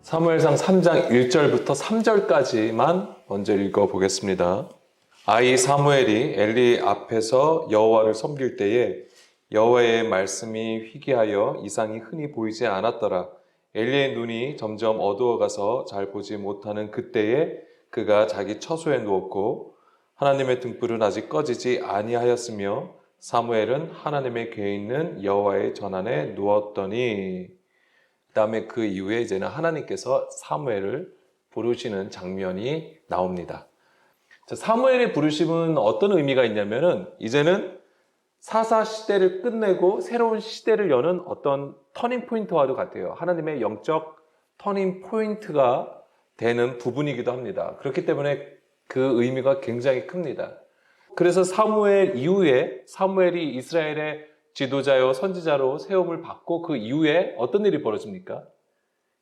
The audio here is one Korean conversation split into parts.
사무엘상 3장 1절부터 3절까지만 먼저 읽어보겠습니다. 아이 사무엘이 엘리 앞에서 여호와를 섬길 때에 여호와의 말씀이 희귀하여 이상이 흔히 보이지 않았더라. 엘리의 눈이 점점 어두워가서 잘 보지 못하는 그때에 그가 자기 처소에 누웠고 하나님의 등불은 아직 꺼지지 아니하였으며 사무엘은 하나님의 궤에 있는 여호와의 전안에 누웠더니 그 다음에 그 이후에 이제는 하나님께서 사무엘을 부르시는 장면이 나옵니다. 사무엘의 부르심은 어떤 의미가 있냐면은 이제는 사사 시대를 끝내고 새로운 시대를 여는 어떤 터닝 포인트와도 같아요. 하나님의 영적 터닝 포인트가 되는 부분이기도 합니다. 그렇기 때문에 그 의미가 굉장히 큽니다. 그래서 사무엘 이후에 사무엘이 이스라엘의 지도자요 선지자로 세움을 받고 그 이후에 어떤 일이 벌어집니까?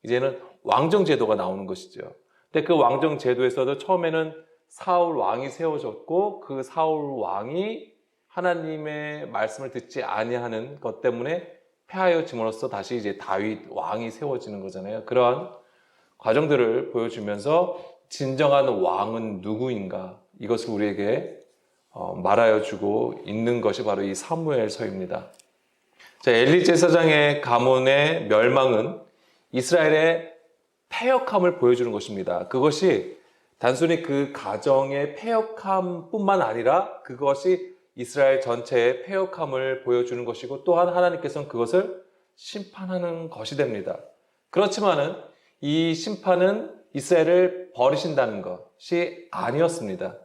이제는 왕정 제도가 나오는 것이죠. 근데 그 왕정 제도에서도 처음에는 사울 왕이 세워졌고 그 사울 왕이 하나님의 말씀을 듣지 아니하는 것 때문에 패하여짐으로써 다시 이제 다윗 왕이 세워지는 거잖아요. 그러한 과정들을 보여주면서 진정한 왕은 누구인가 이것을 우리에게 말하여 주고 있는 것이 바로 이 사무엘서입니다. 엘리 제사장의 가문의 멸망은 이스라엘의 패역함을 보여주는 것입니다. 그것이 단순히 그 가정의 패역함뿐만 아니라 그것이 이스라엘 전체의 패역함을 보여주는 것이고 또한 하나님께서는 그것을 심판하는 것이 됩니다. 그렇지만은 이 심판은 이스라엘을 버리신다는 것이 아니었습니다.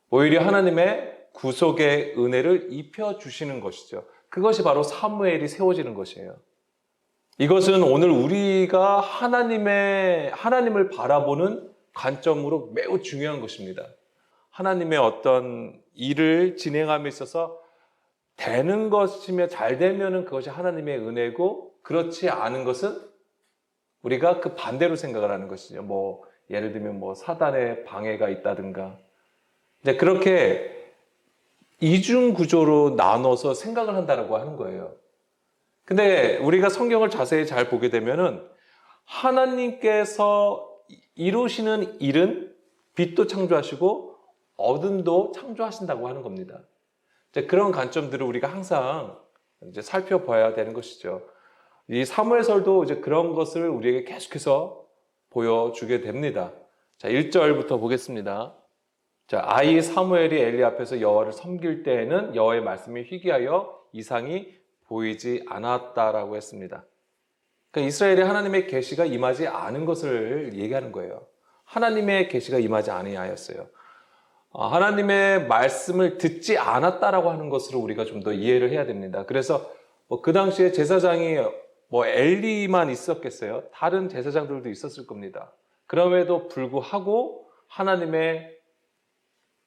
오히려 하나님의 구속의 은혜를 입혀주시는 것이죠. 그것이 바로 사무엘이 세워지는 것이에요. 이것은 오늘 우리가 하나님을 바라보는 관점으로 매우 중요한 것입니다. 하나님의 어떤 일을 진행함에 있어서 되는 것이며 잘 되면은 그것이 하나님의 은혜고 그렇지 않은 것은 우리가 그 반대로 생각을 하는 것이죠. 예를 들면 사단의 방해가 있다든가 그렇게 이중 구조로 나눠서 생각을 한다고 하는 거예요. 근데 우리가 성경을 자세히 잘 보게 되면은 하나님께서 이루시는 일은 빛도 창조하시고 어둠도 창조하신다고 하는 겁니다. 그런 관점들을 우리가 항상 이제 살펴봐야 되는 것이죠. 이 사무엘서도 이제 그런 것을 우리에게 계속해서 보여주게 됩니다. 1절부터 보겠습니다. 아이 사무엘이 엘리 앞에서 여호와를 섬길 때에는 여호와의 말씀이 희귀하여 이상이 보이지 않았다라고 했습니다. 그러니까 이스라엘에 하나님의 계시가 임하지 않은 것을 얘기하는 거예요. 하나님의 계시가 임하지 아니하였어요. 하나님의 말씀을 듣지 않았다라고 하는 것으로 우리가 좀 더 이해를 해야 됩니다. 그래서 그 당시에 제사장이 엘리만 있었겠어요? 다른 제사장들도 있었을 겁니다. 그럼에도 불구하고 하나님의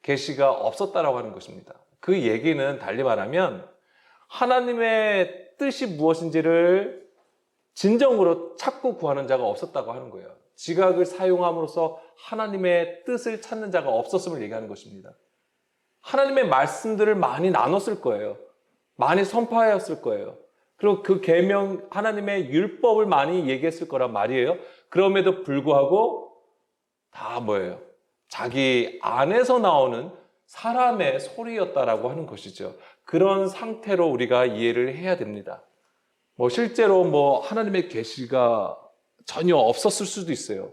계시가 없었다라고 하는 것입니다. 그 얘기는 달리 말하면 하나님의 뜻이 무엇인지를 진정으로 찾고 구하는 자가 없었다고 하는 거예요. 지각을 사용함으로써 하나님의 뜻을 찾는 자가 없었음을 얘기하는 것입니다. 하나님의 말씀들을 많이 나눴을 거예요. 많이 선포하였을 거예요. 그리고 그 계명 하나님의 율법을 많이 얘기했을 거란 말이에요. 그럼에도 불구하고 다 뭐예요? 자기 안에서 나오는 사람의 소리였다라고 하는 것이죠. 그런 상태로 우리가 이해를 해야 됩니다. 실제로 하나님의 계시가 전혀 없었을 수도 있어요.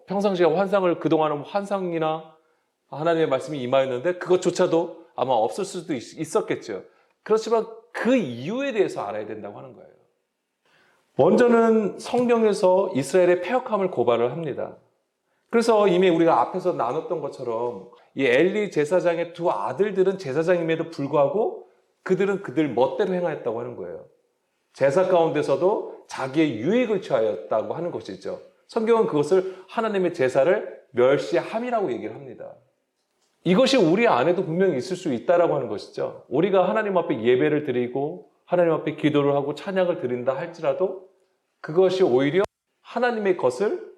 평상시에 환상을 그동안은 환상이나 하나님의 말씀이 임하였는데 그것조차도 아마 없을 수도 있었겠죠. 그렇지만 그 이유에 대해서 알아야 된다고 하는 거예요. 먼저는 성경에서 이스라엘의 패역함을 고발을 합니다. 그래서 이미 우리가 앞에서 나눴던 것처럼 이 엘리 제사장의 두 아들들은 제사장임에도 불구하고 그들은 그들 멋대로 행하였다고 하는 거예요. 제사 가운데서도 자기의 유익을 취하였다고 하는 것이죠. 성경은 그것을 하나님의 제사를 멸시함이라고 얘기를 합니다. 이것이 우리 안에도 분명히 있을 수 있다라고 하는 것이죠. 우리가 하나님 앞에 예배를 드리고 하나님 앞에 기도를 하고 찬양을 드린다 할지라도 그것이 오히려 하나님의 것을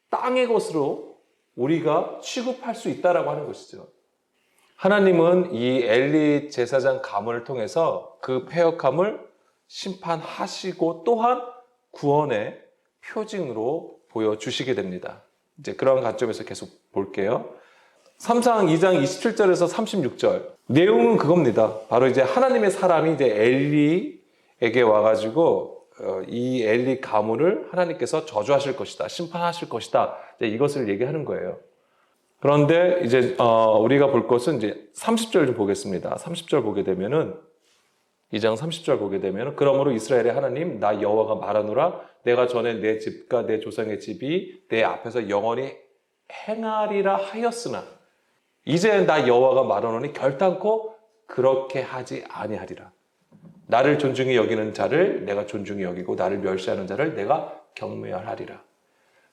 땅의 것으로 우리가 취급할 수 있다라고 하는 것이죠. 하나님은 이 엘리 제사장 가문을 통해서 그 패역함을 심판하시고 또한 구원의 표징으로 보여주시게 됩니다. 이제 그런 관점에서 계속 볼게요. 3상 2장 27절에서 36절. 내용은 그겁니다. 바로 이제 하나님의 사람이 이제 엘리에게 와가지고 이 엘리 가문을 하나님께서 저주하실 것이다. 심판하실 것이다. 이제 이것을 얘기하는 거예요. 그런데 이제 우리가 볼 것은 이제 30절 좀 보겠습니다. 30절 보게 되면은 2장 30절 보게 되면 그러므로 이스라엘의 하나님 나 여호와가 말하노라 내가 전에 내 집과 내 조상의 집이 내 앞에서 영원히 행하리라 하였으나 이제 나 여호와가 말하노니 결단코 그렇게 하지 아니하리라. 나를 존중히 여기는 자를 내가 존중히 여기고 나를 멸시하는 자를 내가 경멸하리라.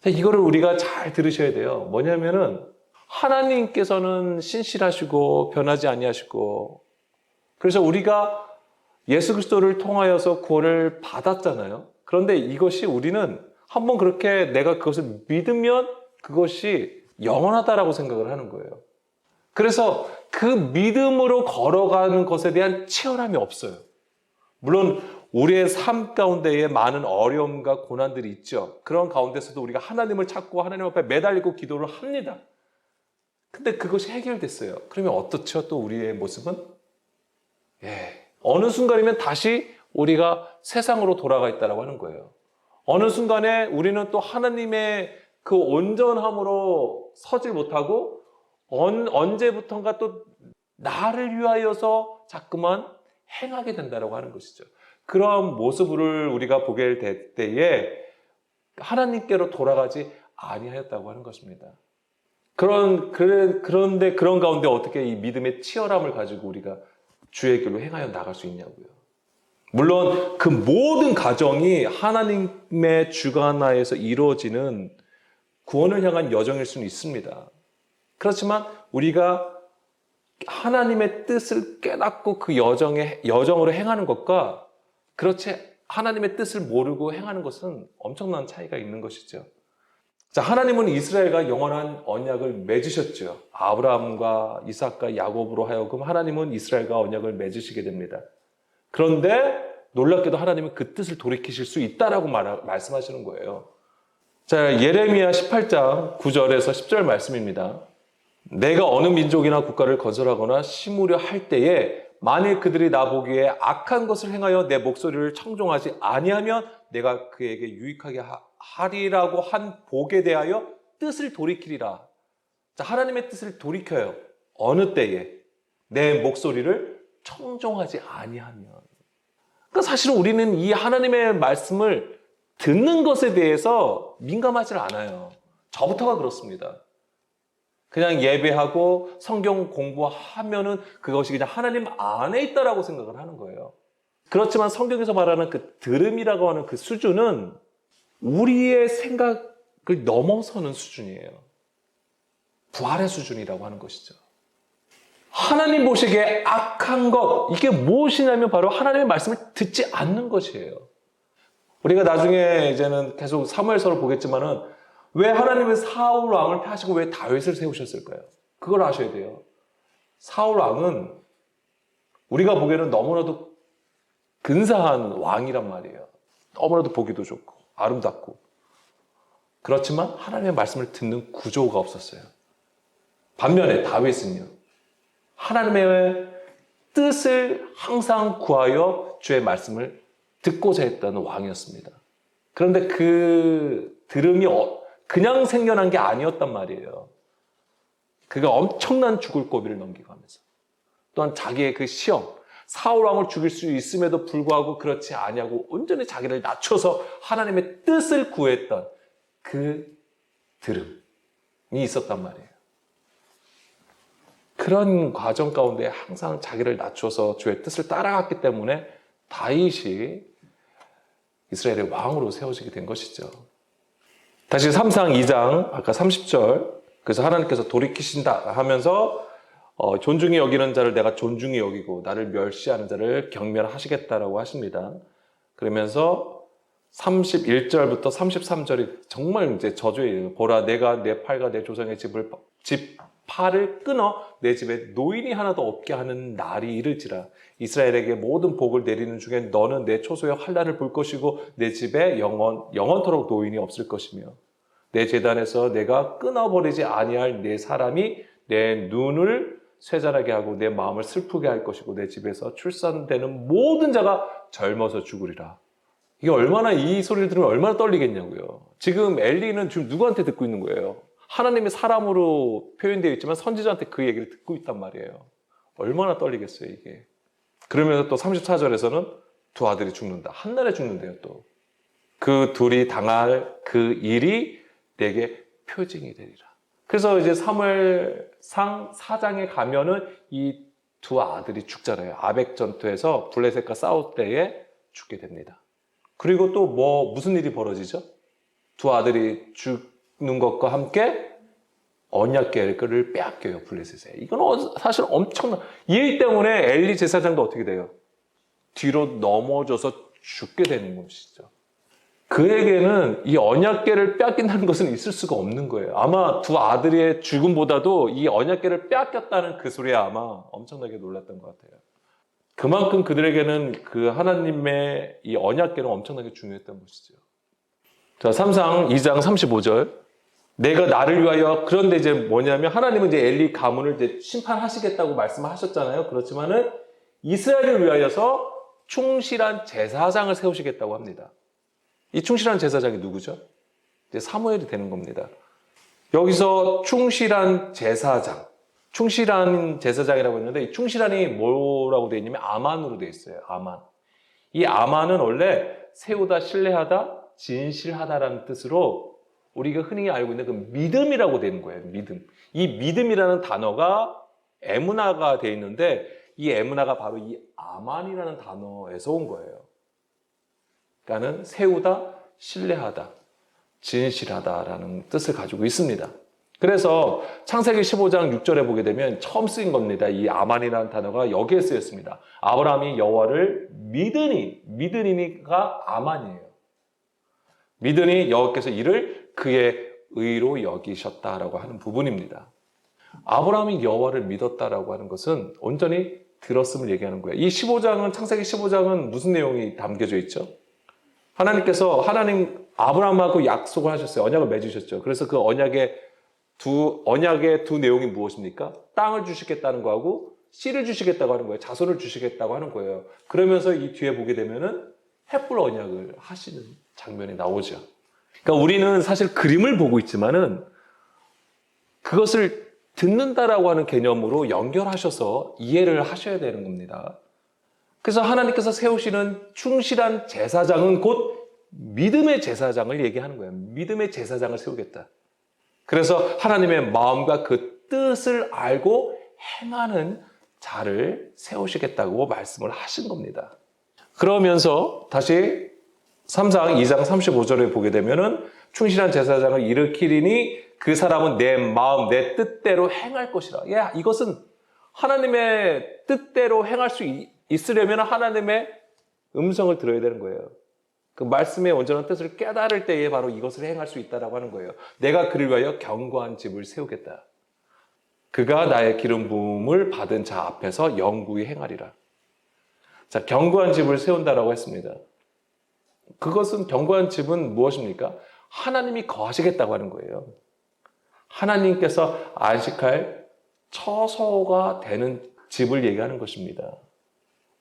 이거를 우리가 잘 들으셔야 돼요. 뭐냐면은 하나님께서는 신실하시고 변하지 아니하시고 그래서 우리가 예수 그리스도를 통하여서 구원을 받았잖아요. 그런데 이것이 우리는 한번 그렇게 내가 그것을 믿으면 그것이 영원하다라고 생각을 하는 거예요. 그래서 그 믿음으로 걸어가는 것에 대한 치열함이 없어요. 물론 우리의 삶 가운데에 많은 어려움과 고난들이 있죠. 그런 가운데서도 우리가 하나님을 찾고 하나님 앞에 매달리고 기도를 합니다. 근데 그것이 해결됐어요. 그러면 어떻죠? 또 우리의 모습은? 어느 순간이면 다시 우리가 세상으로 돌아가 있다라고 하는 거예요. 어느 순간에 우리는 또 하나님의 그 온전함으로 서질 못하고 언제부턴가 또 나를 위하여서 자꾸만 행하게 된다라고 하는 것이죠. 그런 모습을 우리가 보게 될 때에 하나님께로 돌아가지 아니하였다고 하는 것입니다. 그런데 그런 가운데 어떻게 이 믿음의 치열함을 가지고 우리가 주의 길로 행하여 나갈 수 있냐고요. 물론 그 모든 과정이 하나님의 주관하에서 이루어지는 구원을 향한 여정일 수는 있습니다. 그렇지만 우리가 하나님의 뜻을 깨닫고 그 여정으로 행하는 것과 그렇지 하나님의 뜻을 모르고 행하는 것은 엄청난 차이가 있는 것이죠. 자, 하나님은 이스라엘과 영원한 언약을 맺으셨죠. 아브라함과 이삭과 야곱으로 하여금 하나님은 이스라엘과 언약을 맺으시게 됩니다. 그런데 놀랍게도 하나님은 그 뜻을 돌이키실 수 있다라고 말씀하시는 거예요. 자, 예레미야 18장 9절에서 10절 말씀입니다. 내가 어느 민족이나 국가를 건설하거나 심으려 할 때에 만일 그들이 나보기에 악한 것을 행하여 내 목소리를 청종하지 아니하면 내가 그에게 유익하게 하리라고 한 복에 대하여 뜻을 돌이키리라. 자, 하나님의 뜻을 돌이켜요. 어느 때에? 내 목소리를 청종하지 아니하면. 그러니까 사실은 우리는 이 하나님의 말씀을 듣는 것에 대해서 민감하지 않아요. 저부터가 그렇습니다. 그냥 예배하고 성경 공부하면은 그것이 그냥 하나님 안에 있다라고 생각을 하는 거예요. 그렇지만 성경에서 말하는 그 들음이라고 하는 그 수준은 우리의 생각을 넘어서는 수준이에요. 부활의 수준이라고 하는 것이죠. 하나님 보시기에 악한 것, 이게 무엇이냐면 바로 하나님의 말씀을 듣지 않는 것이에요. 우리가 나중에 이제는 계속 사무엘서를 보겠지만은 왜 하나님은 사울 왕을 폐하시고 왜 다윗을 세우셨을까요? 그걸 아셔야 돼요. 사울 왕은 우리가 보기에는 너무나도 근사한 왕이란 말이에요. 너무나도 보기도 좋고 아름답고. 그렇지만 하나님의 말씀을 듣는 구조가 없었어요. 반면에 다윗은요. 하나님의 뜻을 항상 구하여 주의 말씀을 듣고자 했던 왕이었습니다. 그런데 그 들음이 그냥 생겨난 게 아니었단 말이에요. 그가 엄청난 죽을 고비를 넘기고 하면서 또한 자기의 그 시험, 사울 왕을 죽일 수 있음에도 불구하고 그렇지 아니하고 온전히 자기를 낮춰서 하나님의 뜻을 구했던 그 들음이 있었단 말이에요. 그런 과정 가운데 항상 자기를 낮춰서 주의 뜻을 따라갔기 때문에 다윗이 이스라엘의 왕으로 세워지게 된 것이죠. 다시 3상 2장 아까 30절 그래서 하나님께서 돌이키신다 하면서 존중히 여기는 자를 내가 존중히 여기고 나를 멸시하는 자를 경멸하시겠다라고 하십니다. 그러면서 31절부터 33절이 정말 이제 저주예요. 보라 내가 내 팔과 내 조상의 집 팔을 끊어 내 집에 노인이 하나도 없게 하는 날이 이를지라. 이스라엘에게 모든 복을 내리는 중에 너는 내 초소에 환난을 볼 것이고 내 집에 영원토록 노인이 없을 것이며 내 제단에서 내가 끊어버리지 아니할 내 사람이 내 눈을 쇠잔하게 하고 내 마음을 슬프게 할 것이고 내 집에서 출산되는 모든 자가 젊어서 죽으리라. 이게 얼마나, 이 소리를 들으면 얼마나 떨리겠냐고요. 지금 엘리는 지금 누구한테 듣고 있는 거예요? 하나님의 사람으로 표현되어 있지만 선지자한테 그 얘기를 듣고 있단 말이에요. 얼마나 떨리겠어요, 이게. 그러면서 또 34절에서는 두 아들이 죽는다. 한날에 죽는데요, 또. 그 둘이 당할 그 일이 내게 표징이 되리라. 그래서 이제 사무엘상 4장에 가면은 이 두 아들이 죽잖아요. 아벡 전투에서 블레셋과 싸울 때에 죽게 됩니다. 그리고 또 무슨 일이 벌어지죠? 두 아들이 죽는 것과 함께 언약궤를 빼앗겨요, 블레셋에. 이건 사실 엄청난, 이 일 때문에 엘리 제사장도 어떻게 돼요? 뒤로 넘어져서 죽게 되는 것이죠. 그에게는 이 언약궤를 빼앗긴다는 것은 있을 수가 없는 거예요. 아마 두 아들의 죽음보다도 이 언약궤를 빼앗겼다는 그 소리에 아마 엄청나게 놀랐던 것 같아요. 그만큼 그들에게는 그 하나님의 이 언약궤는 엄청나게 중요했던 것이죠. 자, 3상 2장 35절. 내가 나를 위하여, 그런데 이제 뭐냐면 하나님은 이제 엘리 가문을 이제 심판하시겠다고 말씀하셨잖아요. 그렇지만은 이스라엘을 위하여서 충실한 제사장을 세우시겠다고 합니다. 이 충실한 제사장이 누구죠? 이제 사무엘이 되는 겁니다. 여기서 충실한 제사장, 충실한 제사장이라고 했는데 이 충실한이 뭐라고 되어 있냐면 아만으로 되어 있어요. 아만. 이 아만은 원래 세우다, 신뢰하다, 진실하다라는 뜻으로 우리가 흔히 알고 있는 그 믿음이라고 되는 거예요. 믿음. 이 믿음이라는 단어가 에무나가 되어 있는데 이 에무나가 바로 이 아만이라는 단어에서 온 거예요. 그러니까는 세우다, 신뢰하다, 진실하다라는 뜻을 가지고 있습니다. 그래서 창세기 15장 6절에 보게 되면 처음 쓰인 겁니다. 이 아만이라는 단어가 여기에 쓰였습니다. 아브라함이 여호와를 믿으니가 아만이에요. 믿으니 여호와께서 이를 그의 의로 여기셨다라고 하는 부분입니다. 아브라함이 여호와를 믿었다라고 하는 것은 온전히 들었음을 얘기하는 거예요. 이 15장은, 창세기 15장은 무슨 내용이 담겨져 있죠? 하나님께서 아브라함하고 약속을 하셨어요. 언약을 맺으셨죠. 그래서 그 언약의 두 내용이 무엇입니까? 땅을 주시겠다는 거하고 씨를 주시겠다고 하는 거예요. 자손을 주시겠다고 하는 거예요. 그러면서 이 뒤에 보게 되면은 햇불 언약을 하시는 장면이 나오죠. 그러니까 우리는 사실 그림을 보고 있지만은 그것을 듣는다라고 하는 개념으로 연결하셔서 이해를 하셔야 되는 겁니다. 그래서 하나님께서 세우시는 충실한 제사장은 곧 믿음의 제사장을 얘기하는 거예요. 믿음의 제사장을 세우겠다. 그래서 하나님의 마음과 그 뜻을 알고 행하는 자를 세우시겠다고 말씀을 하신 겁니다. 그러면서 다시 3상 2장 35절에 보게 되면은 충실한 제사장을 일으키리니 그 사람은 내 마음, 내 뜻대로 행할 것이라. 이것은 하나님의 뜻대로 행할 수 있으려면 하나님의 음성을 들어야 되는 거예요. 그 말씀의 온전한 뜻을 깨달을 때에 바로 이것을 행할 수 있다라고 하는 거예요. 내가 그를 위하여 견고한 집을 세우겠다. 그가 나의 기름 부음을 받은 자 앞에서 영구히 행하리라. 자, 견고한 집을 세운다라고 했습니다. 그것은 견고한 집은 무엇입니까? 하나님이 거하시겠다고 하는 거예요. 하나님께서 안식할 처소가 되는 집을 얘기하는 것입니다.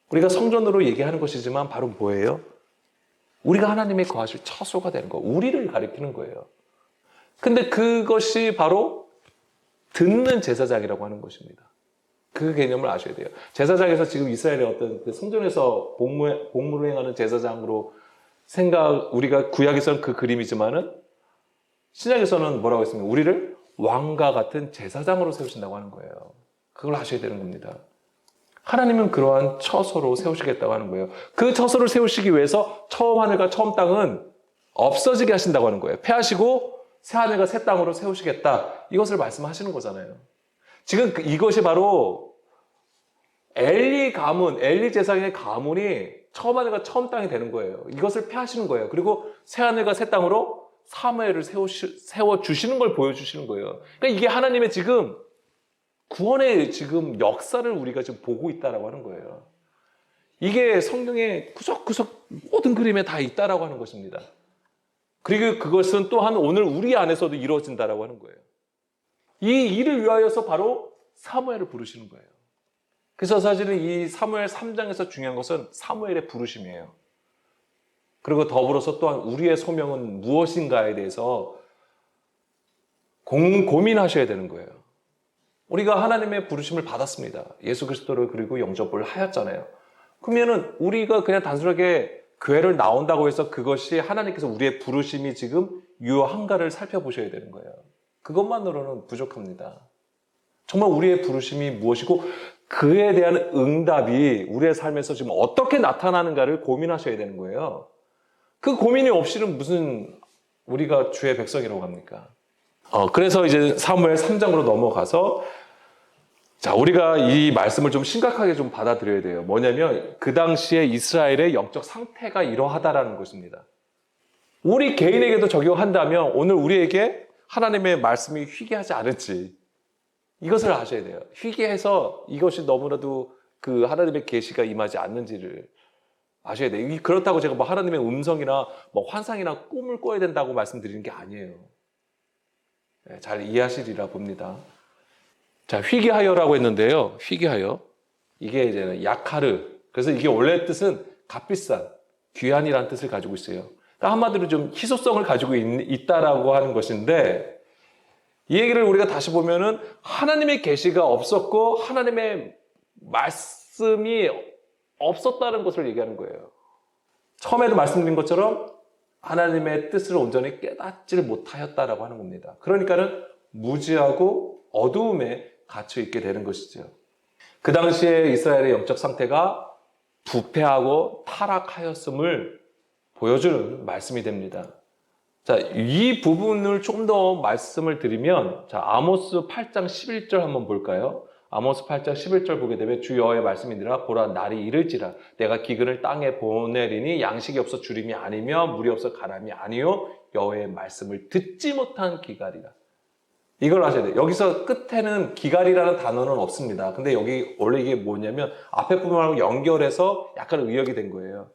우리가 성전으로 얘기하는 것이지만 바로 뭐예요? 우리가 하나님의 거하실 처소가 되는 거, 우리를 가리키는 거예요. 근데 그것이 바로 듣는 제사장이라고 하는 것입니다. 그 개념을 아셔야 돼요. 제사장에서 지금 이스라엘의 어떤 그 성전에서 복무를 행하는 제사장으로 우리가 구약에서는 그 그림이지만은 신약에서는 뭐라고 했습니까? 우리를 왕과 같은 제사장으로 세우신다고 하는 거예요. 그걸 아셔야 되는 겁니다. 하나님은 그러한 처소로 세우시겠다고 하는 거예요. 그 처소를 세우시기 위해서 처음 하늘과 처음 땅은 없어지게 하신다고 하는 거예요. 폐하시고 새 하늘과 새 땅으로 세우시겠다. 이것을 말씀하시는 거잖아요. 지금 이것이 바로 엘리 제사장의 가문이 처음 하늘과 처음 땅이 되는 거예요. 이것을 폐하시는 거예요. 그리고 새 하늘과 새 땅으로 사무엘을 세워주시는 걸 보여주시는 거예요. 그러니까 이게 하나님의 지금 구원의 지금 역사를 우리가 지금 보고 있다라고 하는 거예요. 이게 성경의 구석구석 모든 그림에 다 있다라고 하는 것입니다. 그리고 그것은 또한 오늘 우리 안에서도 이루어진다라고 하는 거예요. 이 일을 위하여서 바로 사무엘을 부르시는 거예요. 그래서 사실은 이 사무엘 3장에서 중요한 것은 사무엘의 부르심이에요. 그리고 더불어서 또한 우리의 소명은 무엇인가에 대해서 고민하셔야 되는 거예요. 우리가 하나님의 부르심을 받았습니다. 예수 그리스도를 그리고 영접을 하였잖아요. 그러면은 우리가 그냥 단순하게 교회를 나온다고 해서 그것이 하나님께서 우리의 부르심이 지금 유효한가를 살펴보셔야 되는 거예요. 그것만으로는 부족합니다. 정말 우리의 부르심이 무엇이고 그에 대한 응답이 우리의 삶에서 지금 어떻게 나타나는가를 고민하셔야 되는 거예요. 그 고민이 없이는 무슨 우리가 주의 백성이라고 합니까? 그래서 이제 사무엘 3장으로 넘어가서 자, 우리가 이 말씀을 좀 심각하게 좀 받아들여야 돼요. 뭐냐면 그 당시에 이스라엘의 영적 상태가 이러하다라는 것입니다. 우리 개인에게도 적용한다면 오늘 우리에게 하나님의 말씀이 희귀하지 않을지 이것을 아셔야 돼요. 희귀해서 이것이 너무나도 그 하나님의 계시가 임하지 않는지를 아셔야 돼요. 그렇다고 제가 뭐 하나님의 음성이나 뭐 환상이나 꿈을 꿔야 된다고 말씀드리는 게 아니에요. 잘 이해하시리라 봅니다. 자, 희귀하여라고 했는데요. 희귀하여. 이게 이제 약하르. 그래서 이게 원래 뜻은 값비싼, 귀한이라는 뜻을 가지고 있어요. 그러니까 한마디로 좀 희소성을 가지고 있다라고 하는 것인데 이 얘기를 우리가 다시 보면은 하나님의 계시가 없었고 하나님의 말씀이 없었다는 것을 얘기하는 거예요. 처음에도 말씀드린 것처럼 하나님의 뜻을 온전히 깨닫지를 못하였다라고 하는 겁니다. 그러니까는 무지하고 어두움에 갇혀 있게 되는 것이죠. 그 당시에 이스라엘의 영적 상태가 부패하고 타락하였음을 보여주는 말씀이 됩니다. 자, 이 부분을 좀 더 말씀을 드리면, 자, 아모스 8장 11절 한번 볼까요? 아모스 8장 11절 보게 되면 주 여호와의 말씀이니라 보라 날이 이를지라 내가 기근을 땅에 보내리니 양식이 없어 주림이 아니며 물이 없어 가람이 아니요 여호와의 말씀을 듣지 못한 기갈이라. 이걸 아셔야 돼요. 여기서 끝에는 기갈이라는 단어는 없습니다. 근데 여기 원래 이게 뭐냐면 앞에 부분하고 연결해서 약간 의역이 된 거예요.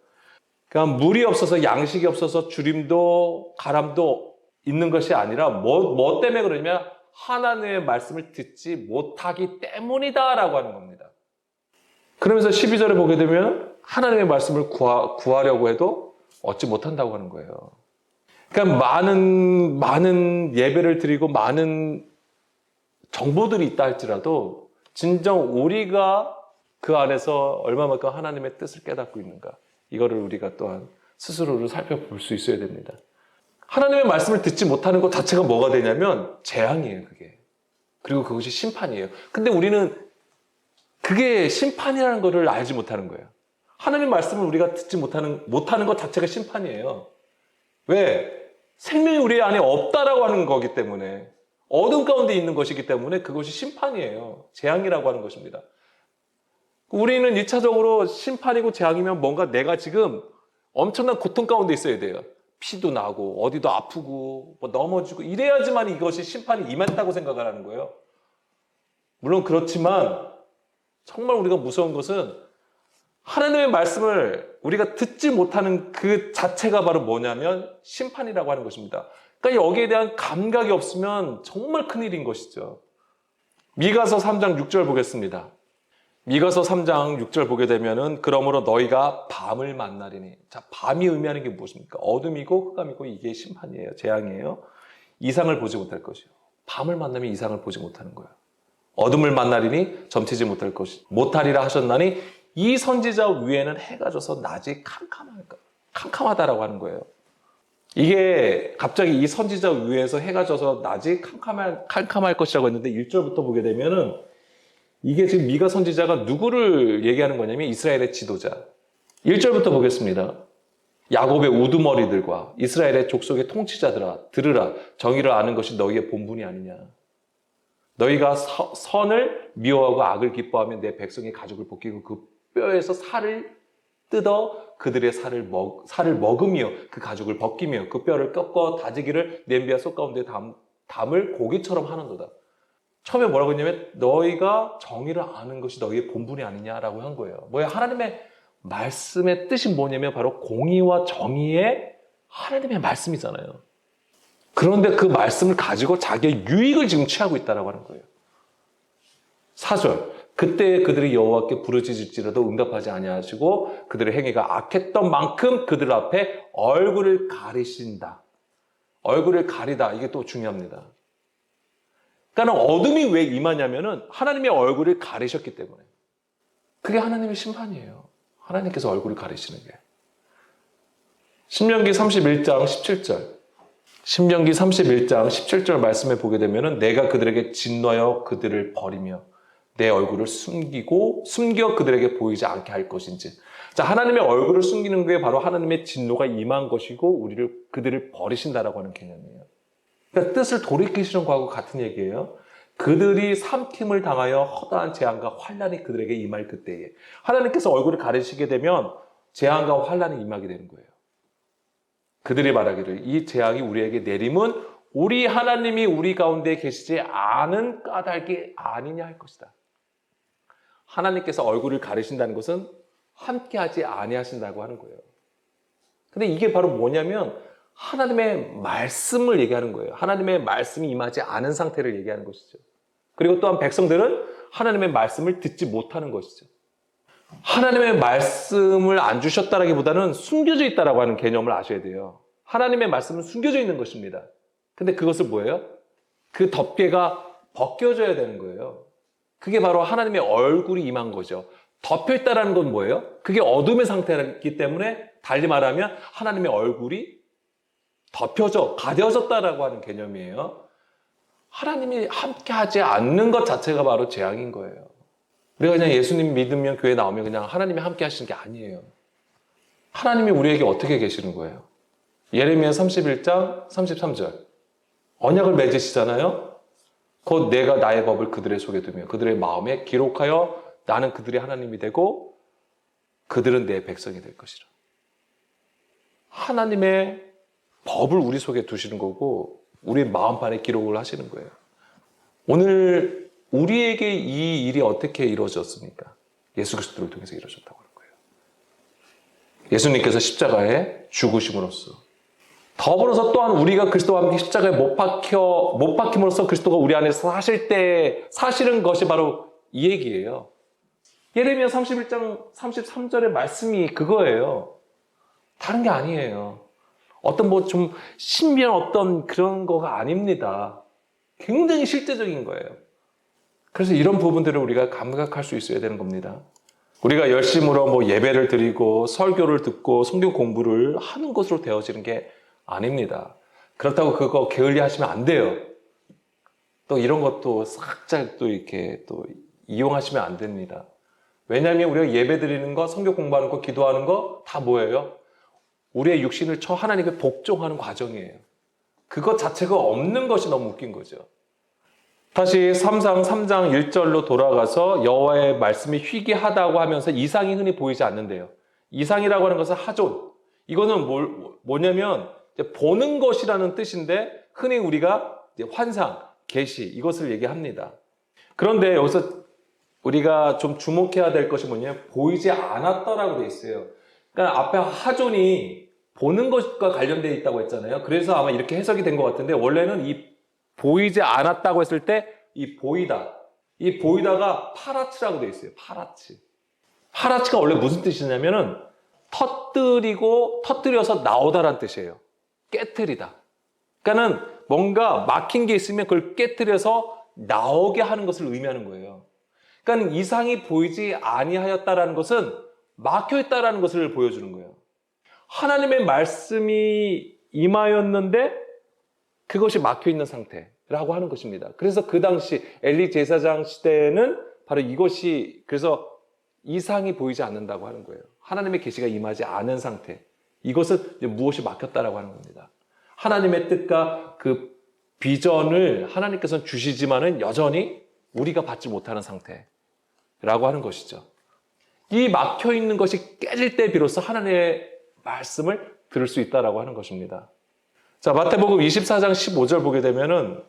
그러니까 물이 없어서 양식이 없어서 주림도 가람도 있는 것이 아니라 뭐 때문에 그러냐면 하나님의 말씀을 듣지 못하기 때문이다라고 하는 겁니다. 그러면서 12절에 보게 되면 하나님의 말씀을 구하려고 해도 얻지 못한다고 하는 거예요. 그러니까 많은 예배를 드리고 많은 정보들이 있다 할지라도 진정 우리가 그 안에서 얼마만큼 하나님의 뜻을 깨닫고 있는가 이거를 우리가 또한 스스로를 살펴볼 수 있어야 됩니다. 하나님의 말씀을 듣지 못하는 것 자체가 뭐가 되냐면 재앙이에요, 그게. 그리고 그것이 심판이에요. 근데 우리는 그게 심판이라는 것을 알지 못하는 거예요. 하나님의 말씀을 우리가 듣지 못하는 것 자체가 심판이에요. 왜? 생명이 우리 안에 없다라고 하는 거기 때문에 어둠 가운데 있는 것이기 때문에 그것이 심판이에요. 재앙이라고 하는 것입니다. 우리는 1차적으로 심판이고 재앙이면 뭔가 내가 지금 엄청난 고통 가운데 있어야 돼요. 피도 나고 어디도 아프고 뭐 넘어지고 이래야지만 이것이 심판이 임했다고 생각을 하는 거예요. 물론 그렇지만 정말 우리가 무서운 것은 하나님의 말씀을 우리가 듣지 못하는 그 자체가 바로 뭐냐면 심판이라고 하는 것입니다. 그러니까 여기에 대한 감각이 없으면 정말 큰일인 것이죠. 미가서 3장 6절 보겠습니다. 미가서 3장 6절 보게 되면은 그러므로 너희가 밤을 만나리니. 자, 밤이 의미하는 게 무엇입니까? 어둠이고 흑암이고 이게 심판이에요. 재앙이에요. 이상을 보지 못할 것이요. 밤을 만나면 이상을 보지 못하는 거예요. 어둠을 만나리니 점치지 못하리라 하셨나니 이 선지자 위에는 해가 져서 낮이 캄캄하다라고 하는 거예요. 이게 갑자기 이 선지자 위에서 해가 져서 낮이 캄캄할 것이라고 했는데 1절부터 보게 되면은 이게 지금 미가 선지자가 누구를 얘기하는 거냐면 이스라엘의 지도자. 1절부터 보겠습니다. 야곱의 우두머리들과 이스라엘의 족속의 통치자들아 들으라. 정의를 아는 것이 너희의 본분이 아니냐. 너희가 선을 미워하고 악을 기뻐하면 내 백성의 가죽을 벗기고 그 뼈에서 살을 뜯어 그들의 살을 먹으며 그 가죽을 벗기며 그 뼈를 꺾어 다지기를 냄비와 솥 가운데 담을 고기처럼 하는도다. 처음에 뭐라고 했냐면 너희가 정의를 아는 것이 너희의 본분이 아니냐라고 한 거예요. 뭐야? 하나님의 말씀의 뜻이 뭐냐면 바로 공의와 정의의 하나님의 말씀이잖아요. 그런데 그 말씀을 가지고 자기의 유익을 지금 취하고 있다라고 하는 거예요. 4절. 그때 그들이 여호와께 부르짖을지라도 응답하지 아니하시고 그들의 행위가 악했던 만큼 그들 앞에 얼굴을 가리신다. 얼굴을 가리다. 이게 또 중요합니다. 그러니까 어둠이 왜 임하냐면은 하나님의 얼굴을 가리셨기 때문에. 그게 하나님의 심판이에요. 하나님께서 얼굴을 가리시는 게. 신명기 31장 17절. 신명기 31장 17절 말씀에 보게 되면은 내가 그들에게 진노하여 그들을 버리며 내 얼굴을 숨겨 그들에게 보이지 않게 할 것인지. 자, 하나님의 얼굴을 숨기는 게 바로 하나님의 진노가 임한 것이고 그들을 버리신다라고 하는 개념이에요. 그러니까 뜻을 돌이키시는 거하고 같은 얘기예요. 그들이 삼킴을 당하여 허다한 재앙과 환난이 그들에게 임할 그때에 하나님께서 얼굴을 가리시게 되면 재앙과 환난이 임하게 되는 거예요. 그들이 말하기를 이 재앙이 우리에게 내림은 우리 하나님이 우리 가운데 계시지 않은 까닭이 아니냐 할 것이다. 하나님께서 얼굴을 가리신다는 것은 함께하지 아니하신다고 하는 거예요. 근데 이게 바로 뭐냐면 하나님의 말씀을 얘기하는 거예요. 하나님의 말씀이 임하지 않은 상태를 얘기하는 것이죠. 그리고 또한 백성들은 하나님의 말씀을 듣지 못하는 것이죠. 하나님의 말씀을 안 주셨다라기보다는 숨겨져 있다라고 하는 개념을 아셔야 돼요. 하나님의 말씀은 숨겨져 있는 것입니다. 근데 그것을 뭐예요? 그 덮개가 벗겨져야 되는 거예요. 그게 바로 하나님의 얼굴이 임한 거죠. 덮여있다라는 건 뭐예요? 그게 어둠의 상태이기 때문에 달리 말하면 하나님의 얼굴이 가려졌다라고 하는 개념이에요. 하나님이 함께하지 않는 것 자체가 바로 재앙인 거예요. 우리가 그냥 예수님 믿으면 교회 나오면 그냥 하나님이 함께 하시는 게 아니에요. 하나님이 우리에게 어떻게 계시는 거예요? 예레미야 31장 33절. 언약을 맺으시잖아요. 곧 내가 나의 법을 그들의 속에 두며 그들의 마음에 기록하여 나는 그들의 하나님이 되고 그들은 내 백성이 될 것이라. 하나님의 법을 우리 속에 두시는 거고 우리 마음판에 기록을 하시는 거예요. 오늘 우리에게 이 일이 어떻게 이루어졌습니까? 예수 그리스도를 통해서 이루어졌다고 하는 거예요. 예수님께서 십자가에 죽으심으로써 더불어서 또한 우리가 그리스도와 함께 십자가에 못 박힘으로써 그리스도가 우리 안에서 사시는 것이 바로 이 얘기예요. 예레미야 31장 33절의 말씀이 그거예요. 다른 게 아니에요. 어떤 좀 신비한 어떤 그런 거가 아닙니다. 굉장히 실제적인 거예요. 그래서 이런 부분들을 우리가 감각할 수 있어야 되는 겁니다. 우리가 열심으로 예배를 드리고 설교를 듣고 성경 공부를 하는 것으로 되어지는 게 아닙니다. 그렇다고 그거 게을리 하시면 안 돼요. 또 이런 것도 살짝 또 이렇게 또 이용하시면 안 됩니다. 왜냐하면 우리가 예배 드리는 거, 성경 공부하는 거, 기도하는 거 다 뭐예요? 우리의 육신을 쳐 하나님께 복종하는 과정이에요. 그것 자체가 없는 것이 너무 웃긴 거죠. 다시 3장 1절로 돌아가서 여호와의 말씀이 희귀하다고 하면서 이상이 흔히 보이지 않는데요. 이상이라고 하는 것은 하존. 이거는 뭐냐면 보는 것이라는 뜻인데 흔히 우리가 환상, 계시 이것을 얘기합니다. 그런데 여기서 우리가 좀 주목해야 될 것이 뭐냐면 보이지 않았더라고 돼 있어요. 그러니까 앞에 하존이 보는 것과 관련되어 있다고 했잖아요. 그래서 아마 이렇게 해석이 된 것 같은데 원래는 이 보이지 않았다고 했을 때 이 보이다가 파라츠라고 돼 있어요. 파라츠가 원래 무슨 뜻이냐면은 터뜨려서 나오다라는 뜻이에요. 깨트리다. 그러니까는 뭔가 막힌 게 있으면 그걸 깨트려서 나오게 하는 것을 의미하는 거예요. 그러니까 이상이 보이지 아니하였다라는 것은 막혀 있다라는 것을 보여주는 거예요. 하나님의 말씀이 임하였는데 그것이 막혀 있는 상태라고 하는 것입니다. 그래서 그 당시 엘리 제사장 시대에는 바로 이것이 그래서 이상이 보이지 않는다고 하는 거예요. 하나님의 계시가 임하지 않은 상태. 이것은 무엇이 막혔다라고 하는 겁니다. 하나님의 뜻과 그 비전을 하나님께서는 주시지만은 여전히 우리가 받지 못하는 상태라고 하는 것이죠. 이 막혀 있는 것이 깨질 때 비로소 하나님의 말씀을 들을 수 있다라고 하는 것입니다. 자, 마태복음 24장 15절 보게 되면은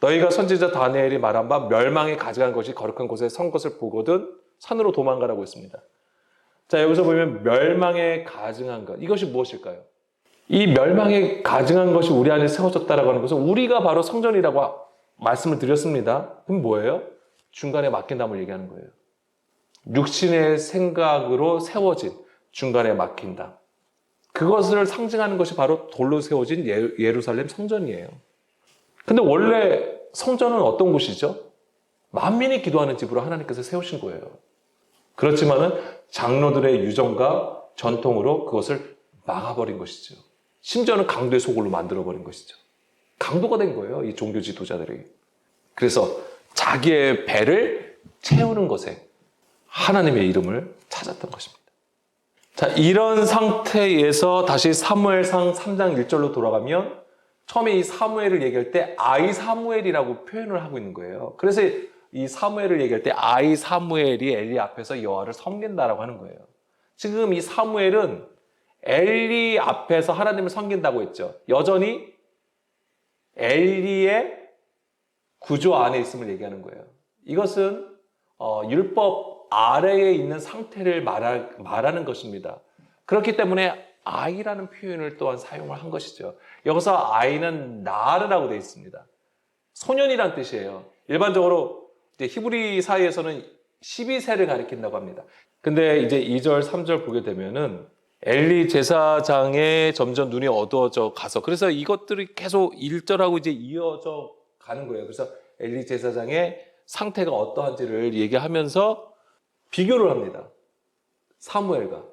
너희가 선지자 다니엘이 말한 바 멸망에 가져간 것이 거룩한 곳에 선 것을 보거든 산으로 도망가라고 했습니다. 자, 여기서 보면 멸망에 가증한 것, 이것이 무엇일까요? 이 멸망에 가증한 것이 우리 안에 세워졌다라고 하는 것은 우리가 바로 성전이라고 말씀을 드렸습니다. 그럼 뭐예요? 중간에 막힌 담을 얘기하는 거예요. 육신의 생각으로 세워진 중간에 막힌 담. 그것을 상징하는 것이 바로 돌로 세워진 예루살렘 성전이에요. 근데 원래 성전은 어떤 곳이죠? 만민이 기도하는 집으로 하나님께서 세우신 거예요. 그렇지만은 장로들의 유정과 전통으로 그것을 막아버린 것이죠. 심지어는 강도의 소굴로 만들어버린 것이죠. 강도가 된 거예요, 이 종교 지도자들이. 그래서 자기의 배를 채우는 것에 하나님의 이름을 찾았던 것입니다. 자, 이런 상태에서 다시 사무엘상 3장 1절로 돌아가면 처음에 이 사무엘을 얘기할 때 아이 사무엘이라고 표현을 하고 있는 거예요. 그래서 이 사무엘을 얘기할 때 아이 사무엘이 엘리 앞에서 여호와를 섬긴다라고 하는 거예요. 지금 이 사무엘은 엘리 앞에서 하나님을 섬긴다고 했죠. 여전히 엘리의 구조 안에 있음을 얘기하는 거예요. 이것은 율법 아래에 있는 상태를 말하는 것입니다. 그렇기 때문에 아이라는 표현을 또한 사용을 한 것이죠. 여기서 아이는 나르라고 되어 있습니다. 소년이란 뜻이에요. 일반적으로 이제 히브리 사이에서는 12세를 가리킨다고 합니다. 근데 이제 2절, 3절 보게 되면은 엘리 제사장의 점점 눈이 어두워져 가서 그래서 이것들이 계속 1절하고 이제 이어져 가는 거예요. 그래서 엘리 제사장의 상태가 어떠한지를 얘기하면서 비교를 합니다. 사무엘과.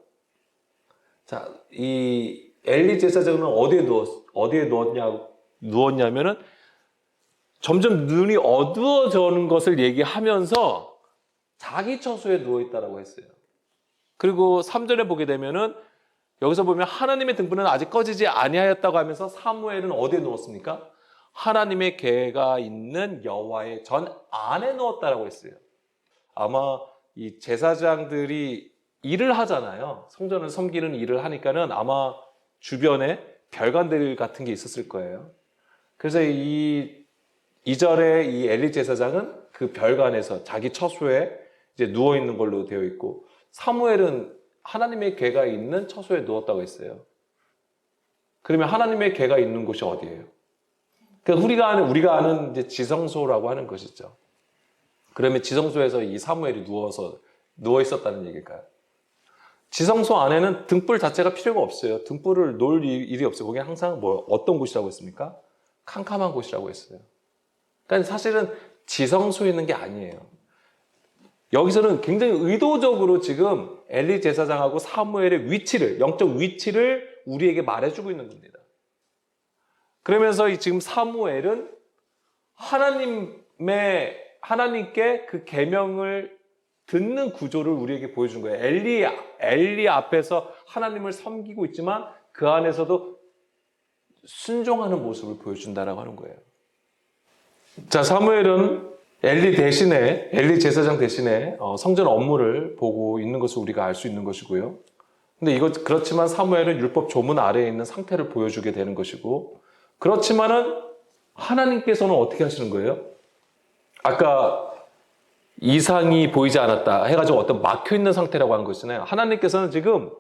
자, 이 엘리 제사장은 어디에 누웠냐면은 점점 눈이 어두워지는 것을 얘기하면서 자기 처소에 누워있다라고 했어요. 그리고 3절에 보게 되면은 여기서 보면 하나님의 등불은 아직 꺼지지 아니하였다고 하면서 사무엘은 어디에 누웠습니까? 하나님의 계가 있는 여호와의 전 안에 누웠다라고 했어요. 아마 이 제사장들이 일을 하잖아요. 성전을 섬기는 일을 하니까는 아마 주변에 별관들 같은 게 있었을 거예요. 그래서 이 2절에 이 엘리 제사장은 그 별관에서 자기 처소에 이제 누워 있는 걸로 되어 있고 사무엘은 하나님의 궤가 있는 처소에 누웠다고 했어요. 그러면 하나님의 궤가 있는 곳이 어디예요? 그러니까 우리가 아는 이제 지성소라고 하는 것이죠. 그러면 지성소에서 이 사무엘이 누워 있었다는 얘기일까요? 지성소 안에는 등불 자체가 필요가 없어요. 등불을 놓을 일이 없어요. 거기 항상 어떤 곳이라고 했습니까? 캄캄한 곳이라고 했어요. 그러니까 사실은 지성소에 있는 게 아니에요. 여기서는 굉장히 의도적으로 지금 엘리 제사장하고 사무엘의 위치를, 영적 위치를 우리에게 말해주고 있는 겁니다. 그러면서 지금 사무엘은 하나님께 그 계명을 듣는 구조를 우리에게 보여준 거예요. 엘리 앞에서 하나님을 섬기고 있지만 그 안에서도 순종하는 모습을 보여준다라고 하는 거예요. 자, 사무엘은 엘리 제사장 대신에 성전 업무를 보고 있는 것을 우리가 알 수 있는 것이고요. 근데 그렇지만 사무엘은 율법 조문 아래에 있는 상태를 보여주게 되는 것이고, 그렇지만은 하나님께서는 어떻게 하시는 거예요? 아까 이상이 보이지 않았다 해가지고 어떤 막혀있는 상태라고 하는 것이잖아요. 하나님께서는 지금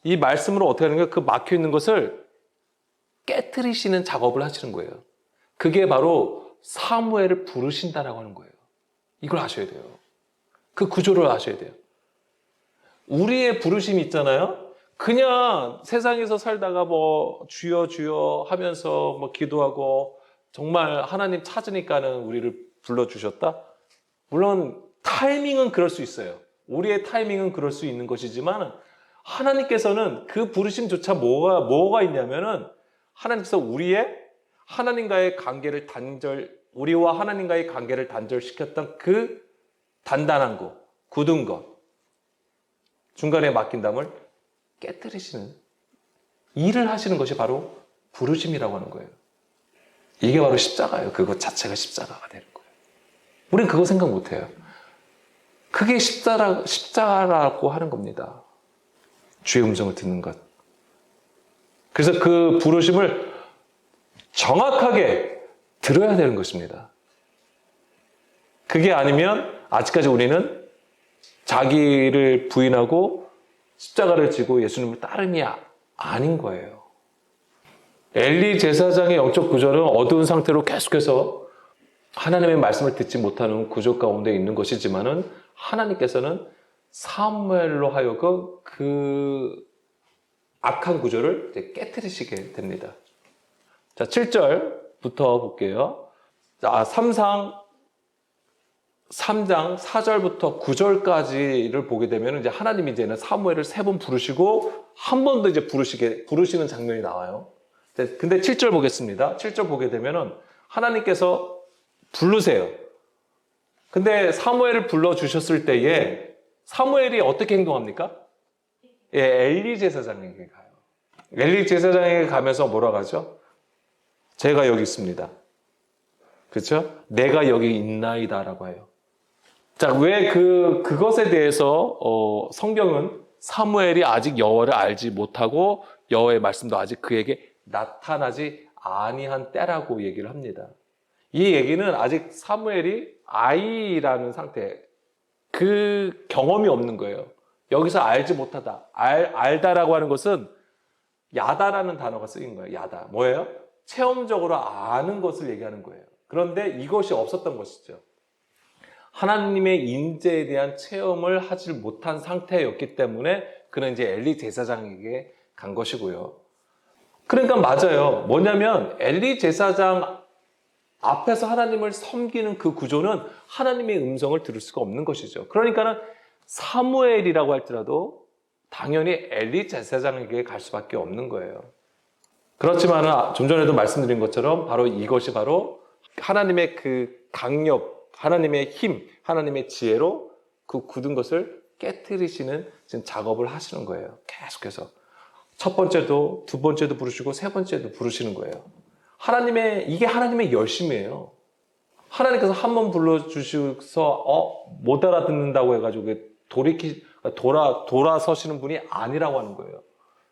이 말씀으로 어떻게 하는 거예요? 그 막혀있는 것을 깨트리시는 작업을 하시는 거예요. 그게 바로 사무엘을 부르신다라고 하는 거예요. 이걸 아셔야 돼요. 그 구조를 아셔야 돼요. 우리의 부르심이 있잖아요. 그냥 세상에서 살다가 주여 주여 하면서 기도하고 정말 하나님 찾으니까는 우리를 불러주셨다? 물론 타이밍은 그럴 수 있어요. 우리의 타이밍은 그럴 수 있는 것이지만 하나님께서는 그 부르심조차 뭐가 있냐면은 하나님께서 우리와 하나님과의 관계를 단절시켰던 그 단단한 것, 굳은 것, 중간에 막힌 담을 깨뜨리시는 일을 하시는 것이 바로 부르심이라고 하는 거예요. 이게 바로 십자가예요. 그것 자체가 십자가가 되는 거예요. 우리는 그거 생각 못해요. 그게 십자가라고 하는 겁니다. 주의 음성을 듣는 것. 그래서 그 부르심을 정확하게 들어야 되는 것입니다. 그게 아니면 아직까지 우리는 자기를 부인하고 십자가를 지고 예수님을 따름이 아닌 거예요. 엘리 제사장의 영적 구조는 어두운 상태로 계속해서 하나님의 말씀을 듣지 못하는 구조 가운데 있는 것이지만은 하나님께서는 사무엘로 하여금 그 악한 구조를 이제 깨트리시게 됩니다. 자, 7절부터 볼게요. 자, 3장 4절부터 9절까지를 보게 되면 이제 하나님이 이제는 사무엘을 3번 부르시고 한 번 더 이제 부르시는 장면이 나와요. 근데 7절 보겠습니다. 7절 보게 되면은 하나님께서 부르세요. 근데 사무엘을 불러주셨을 때에 사무엘이 어떻게 행동합니까? 예, 엘리 제사장에게 가요. 엘리 제사장에게 가면서 뭐라 하죠? 제가 여기 있습니다. 그렇죠? 내가 여기 있나이다라고 해요. 자, 왜 그것에 대해서 성경은 사무엘이 아직 여호와를 알지 못하고 여호와의 말씀도 아직 그에게 나타나지 아니한 때라고 얘기를 합니다. 이 얘기는 아직 사무엘이 아이라는 상태, 그 경험이 없는 거예요. 여기서 알지 못하다, 알다라고 하는 것은 야다라는 단어가 쓰인 거예요. 야다. 뭐예요? 체험적으로 아는 것을 얘기하는 거예요. 그런데 이것이 없었던 것이죠. 하나님의 인재에 대한 체험을 하지 못한 상태였기 때문에 그는 이제 엘리 제사장에게 간 것이고요. 그러니까 맞아요. 뭐냐면 엘리 제사장 앞에서 하나님을 섬기는 그 구조는 하나님의 음성을 들을 수가 없는 것이죠. 그러니까는 사무엘이라고 할지라도 당연히 엘리 제사장에게 갈 수밖에 없는 거예요. 그렇지만 좀 전에도 말씀드린 것처럼 바로 이것이 바로 하나님의 그 강력, 하나님의 힘, 하나님의 지혜로 그 굳은 것을 깨트리시는 지금 작업을 하시는 거예요. 계속해서. 첫 번째도, 두 번째도 부르시고 세 번째도 부르시는 거예요. 이게 하나님의 열심이에요. 하나님께서 한 번 불러주셔서 못 알아듣는다고 해가지고 돌아서시는 분이 아니라고 하는 거예요.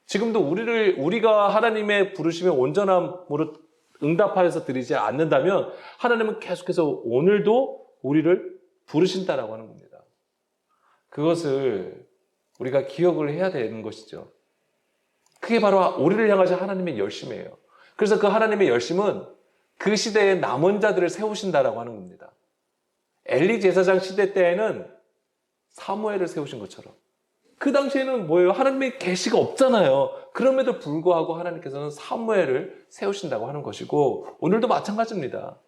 지금도 우리가 하나님의 부르심에 온전함으로 응답하여서 드리지 않는다면 하나님은 계속해서 오늘도 우리를 부르신다라고 하는 겁니다. 그것을 우리가 기억을 해야 되는 것이죠. 그게 바로 우리를 향하신 하나님의 열심이에요. 그래서 그 하나님의 열심은 그 시대의 남은 자들을 세우신다라고 하는 겁니다. 엘리 제사장 시대 때에는 사무엘을 세우신 것처럼 그 당시에는 뭐예요? 하나님의 계시가 없잖아요. 그럼에도 불구하고 하나님께서는 사무엘을 세우신다고 하는 것이고 오늘도 마찬가지입니다.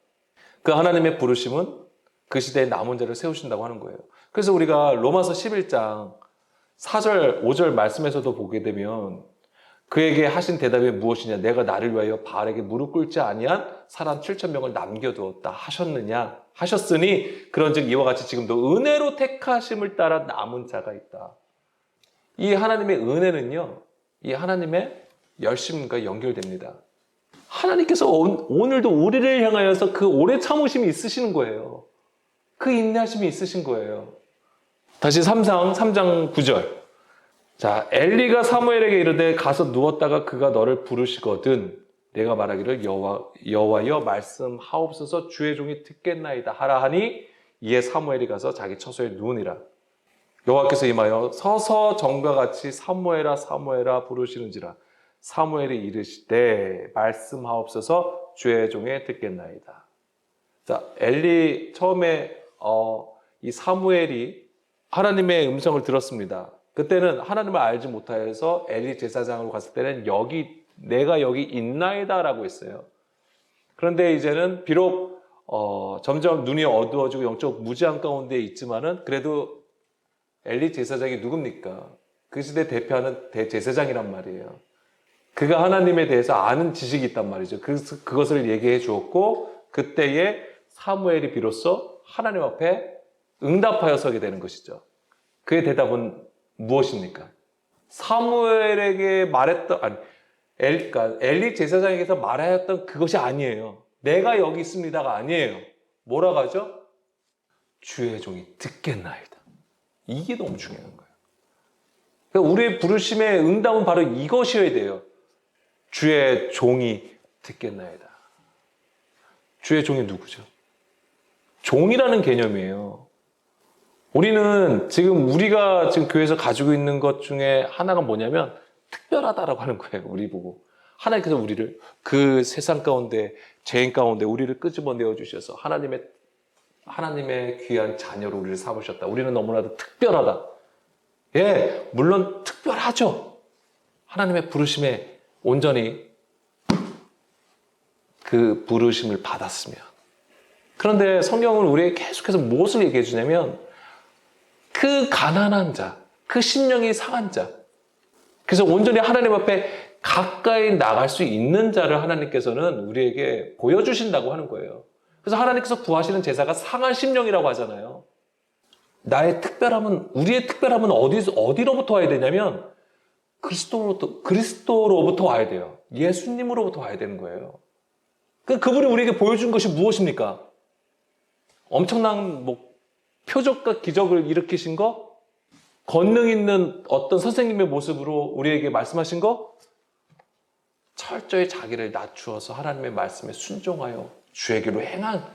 그 하나님의 부르심은 그 시대의 남은 자를 세우신다고 하는 거예요. 그래서 우리가 로마서 11장 4절, 5절 말씀에서도 보게 되면 그에게 하신 대답이 무엇이냐? 내가 나를 위하여 바알에게 무릎 꿇지 아니한 사람 7,000명을 남겨두었다 하셨느냐? 하셨으니 그런즉 이와 같이 지금도 은혜로 택하심을 따라 남은 자가 있다. 이 하나님의 은혜는요, 이 하나님의 열심과 연결됩니다. 하나님께서 오늘도 우리를 향하여서 그 오래 참으심이 있으시는 거예요. 그 인내하심이 있으신 거예요. 다시 3장 9절. 자, 엘리가 사무엘에게 이르되 가서 누웠다가 그가 너를 부르시거든 내가 말하기를 여호와여 말씀하옵소서 주의 종이 듣겠나이다 하라 하니 이에 사무엘이 가서 자기 처소에 누우니라. 여호와께서 임하여 서서 전과 같이 사무엘아 사무엘아 부르시는지라. 사무엘이 이르시되 말씀하옵소서 주의 종이 듣겠나이다. 자, 엘리 처음에 이 사무엘이 하나님의 음성을 들었습니다. 그때는 하나님을 알지 못하여서 엘리 제사장으로 갔을 때는 내가 여기 있나이다 라고 했어요. 그런데 이제는 비록 점점 눈이 어두워지고 영적 무지한 가운데 있지만은 그래도 엘리 제사장이 누굽니까? 그 시대 대표하는 대제사장이란 말이에요. 그가 하나님에 대해서 아는 지식이 있단 말이죠. 그것을 얘기해 주었고 그때에 사무엘이 비로소 하나님 앞에 응답하여 서게 되는 것이죠. 그의 대답은 무엇입니까? 사무엘에게 엘리 제사장에게서 말하였던 그것이 아니에요. 내가 여기 있습니다가 아니에요. 뭐라고 하죠? 주의 종이 듣겠나이다. 이게 너무 중요한 거예요. 그러니까 우리의 부르심의 응답은 바로 이것이어야 돼요. 주의 종이 듣겠나이다. 주의 종이 누구죠? 종이라는 개념이에요. 우리가 지금 교회에서 가지고 있는 것 중에 하나가 뭐냐면 특별하다라고 하는 거예요. 우리 보고. 하나님께서 우리를 그 세상 가운데, 죄인 가운데 우리를 끄집어내어 주셔서 하나님의 귀한 자녀로 우리를 삼으셨다. 우리는 너무나도 특별하다. 예, 물론 특별하죠. 하나님의 부르심에 온전히 그 부르심을 받았으면. 그런데 성경은 우리에게 계속해서 무엇을 얘기해 주냐면 그 가난한 자, 그 심령이 상한 자, 그래서 온전히 하나님 앞에 가까이 나갈 수 있는 자를 하나님께서는 우리에게 보여주신다고 하는 거예요. 그래서 하나님께서 구하시는 제사가 상한 심령이라고 하잖아요. 우리의 특별함은 어디로부터 와야 되냐면 그리스도로부터 와야 돼요. 예수님으로부터 와야 되는 거예요. 그분이 우리에게 보여준 것이 무엇입니까? 엄청난 표적과 기적을 일으키신 거? 권능 있는 어떤 선생님의 모습으로 우리에게 말씀하신 거? 철저히 자기를 낮추어서 하나님의 말씀에 순종하여 주에게로 행한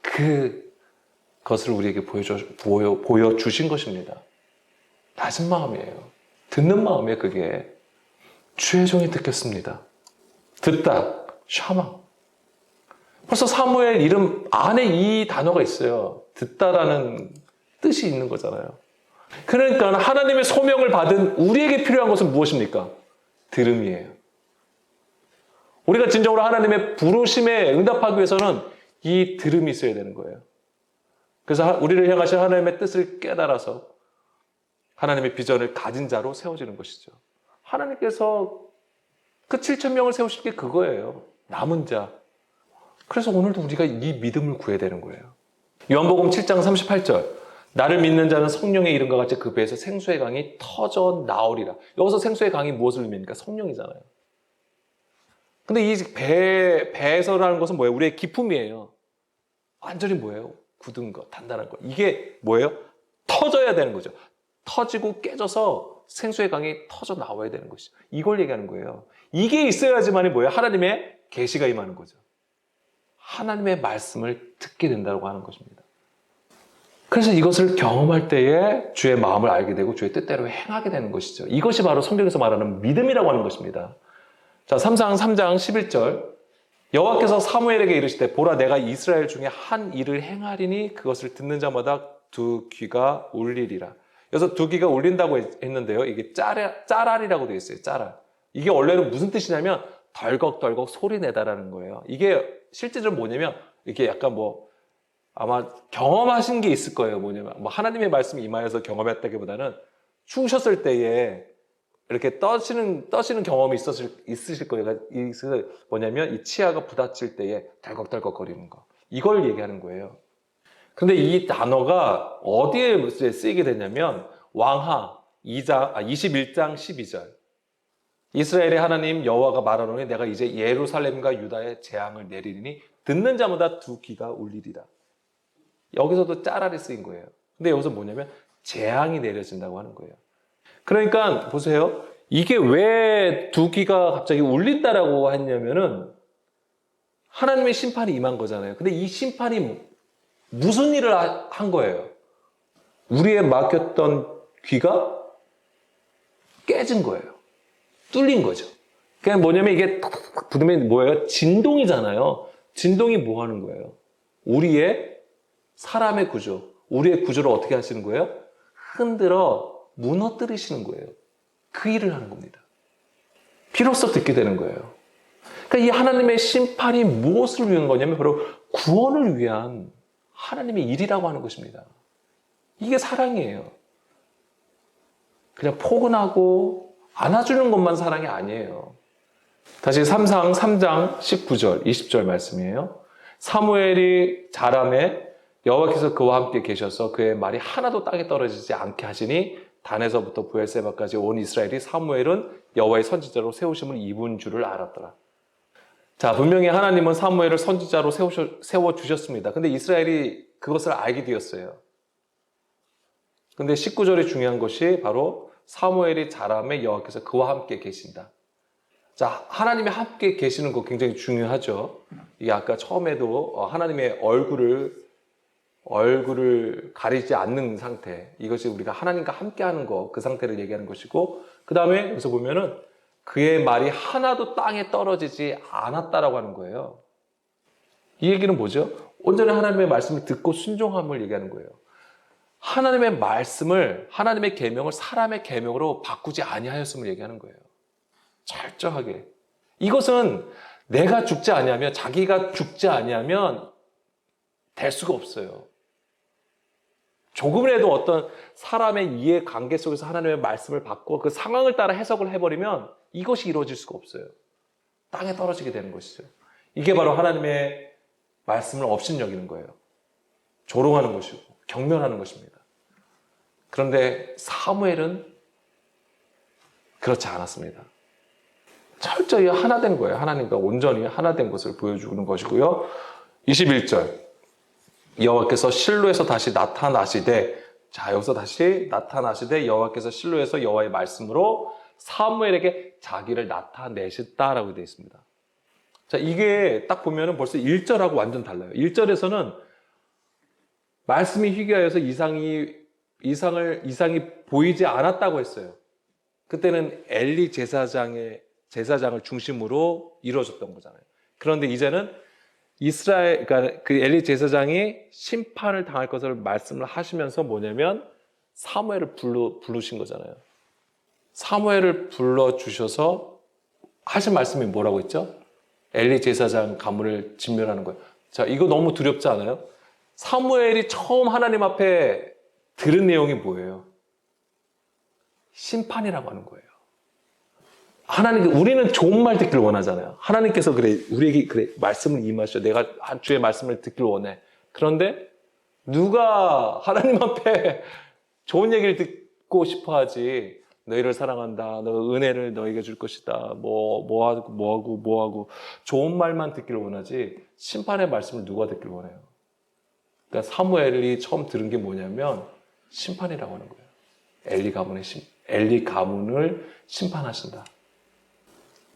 그것을 우리에게 보여주신 것입니다. 낮은 마음이에요. 듣는 마음이에요. 그게 주의 종이 듣겠습니다. 듣다, 샤마. 벌써 사무엘 이름 안에 이 단어가 있어요. 듣다라는 뜻이 있는 거잖아요. 그러니까 하나님의 소명을 받은 우리에게 필요한 것은 무엇입니까? 들음이에요. 우리가 진정으로 하나님의 부르심에 응답하기 위해서는 이 들음이 있어야 되는 거예요. 그래서 우리를 향하신 하나님의 뜻을 깨달아서 하나님의 비전을 가진 자로 세워지는 것이죠. 하나님께서 그 7,000명을 세우실 게 그거예요. 남은 자. 그래서 오늘도 우리가 이 믿음을 구해야 되는 거예요. 요한복음 7장 38절. 나를 믿는 자는 성령의 이름과 같이 그 배에서 생수의 강이 터져 나오리라. 여기서 생수의 강이 무엇을 의미합니까? 성령이잖아요. 근데 이 배에서라는 것은 뭐예요? 우리의 기품이에요. 완전히 뭐예요? 굳은 거, 단단한 거. 이게 뭐예요? 터져야 되는 거죠. 터지고 깨져서 생수의 강이 터져 나와야 되는 것이죠. 이걸 얘기하는 거예요. 이게 있어야지만이 뭐예요? 하나님의 계시가 임하는 거죠. 하나님의 말씀을 듣게 된다고 하는 것입니다. 그래서 이것을 경험할 때에 주의 마음을 알게 되고 주의 뜻대로 행하게 되는 것이죠. 이것이 바로 성경에서 말하는 믿음이라고 하는 것입니다. 자, 3장 11절. 여호와께서 사무엘에게 이르시되 보라 내가 이스라엘 중에 한 일을 행하리니 그것을 듣는 자마다 두 귀가 울리리라. 여기서 두 귀가 울린다고 했는데요. 이게 짜랄이라고 되어 있어요. 짜랄. 이게 원래는 무슨 뜻이냐면 덜컥덜컥 소리 내다라는 거예요. 이게 실제적으로 뭐냐면 이게 약간 아마 경험하신 게 있을 거예요. 뭐냐면 하나님의 말씀이 임하여서 경험했다기보다는 추우셨을 때에 이렇게 떠시는 경험이 있으실 거예요. 뭐냐면 이 치아가 부딪힐 때에 덜컥덜컥 거리는 거. 이걸 얘기하는 거예요. 근데 이 단어가 어디에 쓰이게 되냐면 왕하 21장 12절. 이스라엘의 하나님 여호와가 말하노니 내가 이제 예루살렘과 유다에 재앙을 내리리니 듣는 자마다 두 귀가 울리리라. 여기서도 짜라리 쓰인 거예요. 근데 여기서 뭐냐면 재앙이 내려진다고 하는 거예요. 그러니까 보세요. 이게 왜 두 귀가 갑자기 울린다라고 했냐면은 하나님의 심판이 임한 거잖아요. 근데 이 심판이 무슨 일을 한 거예요? 우리의 막혔던 귀가 깨진 거예요. 뚫린 거죠. 그냥 뭐냐면 이게 탁탁탁 부으면 뭐예요? 진동이잖아요. 진동이 뭐 하는 거예요? 우리의 사람의 구조, 우리의 구조를 어떻게 하시는 거예요? 흔들어 무너뜨리시는 거예요. 그 일을 하는 겁니다. 비로소 듣게 되는 거예요. 그러니까 이 하나님의 심판이 무엇을 위한 거냐면 바로 구원을 위한 하나님의 일이라고 하는 것입니다. 이게 사랑이에요. 그냥 포근하고 안아주는 것만 사랑이 아니에요. 다시 3장 19절, 20절 말씀이에요. 사무엘이 자람에 여호와께서 그와 함께 계셔서 그의 말이 하나도 땅에 떨어지지 않게 하시니 단에서부터 브엘세바까지 온 이스라엘이 사무엘은 여호와의 선지자로 세우심을 입은 줄을 알았더라. 자, 분명히 하나님은 사무엘을 선지자로 세워주셨습니다. 근데 이스라엘이 그것을 알게 되었어요. 근데 19절에 중요한 것이 바로 사무엘이 자람에 여호와께서 그와 함께 계신다. 자, 하나님이 함께 계시는 거 굉장히 중요하죠. 이게 아까 처음에도 하나님의 얼굴을 가리지 않는 상태, 이것이 우리가 하나님과 함께 하는 거, 그 상태를 얘기하는 것이고, 그 다음에 여기서 보면은 그의 말이 하나도 땅에 떨어지지 않았다라고 하는 거예요. 이 얘기는 뭐죠? 온전히 하나님의 말씀을 듣고 순종함을 얘기하는 거예요. 하나님의 말씀을, 하나님의 계명을 사람의 계명으로 바꾸지 아니하였음을 얘기하는 거예요. 철저하게. 이것은 내가 죽지 아니하면, 자기가 죽지 아니하면 될 수가 없어요. 조금이라도 어떤 사람의 이해 관계 속에서 하나님의 말씀을 받고 그 상황을 따라 해석을 해버리면 이것이 이루어질 수가 없어요. 땅에 떨어지게 되는 것이죠. 이게 바로 하나님의 말씀을 업신여기는 거예요. 조롱하는 것이고 경멸하는 것입니다. 그런데 사무엘은 그렇지 않았습니다. 철저히 하나 된 거예요. 하나님과 온전히 하나 된 것을 보여주는 것이고요. 21절, 여호와께서 실로에서 다시 나타나시되, 자, 여기서 다시 나타나시되 여호와께서 실로에서 여호와의 말씀으로 사무엘에게 자기를 나타내셨다라고 되어 있습니다. 자, 이게 딱 보면은 벌써 1절하고 완전 달라요. 1절에서는 말씀이 희귀하여서 이상이 보이지 않았다고 했어요. 그때는 엘리 제사장을 중심으로 이루어졌던 거잖아요. 그런데 이제는 그러니까 그 엘리 제사장이 심판을 당할 것을 말씀을 하시면서 뭐냐면 사무엘을 부르신 거잖아요. 사무엘을 불러주셔서 하신 말씀이 뭐라고 했죠? 엘리 제사장 가문을 진멸하는 거예요. 자, 이거 너무 두렵지 않아요? 사무엘이 처음 하나님 앞에 들은 내용이 뭐예요? 심판이라고 하는 거예요. 우리는 좋은 말 듣기를 원하잖아요. 하나님께서 우리에게 말씀을 임하셔. 내가 주의 말씀을 듣기를 원해. 그런데 누가 하나님 앞에 좋은 얘기를 듣고 싶어 하지. 너희를 사랑한다. 너 은혜를 너에게 줄 것이다. 뭐 하고. 좋은 말만 듣기를 원하지. 심판의 말씀을 누가 듣기를 원해요? 그러니까 사무엘이 처음 들은 게 뭐냐면 심판이라고 하는 거예요. 엘리 가문을 심판하신다.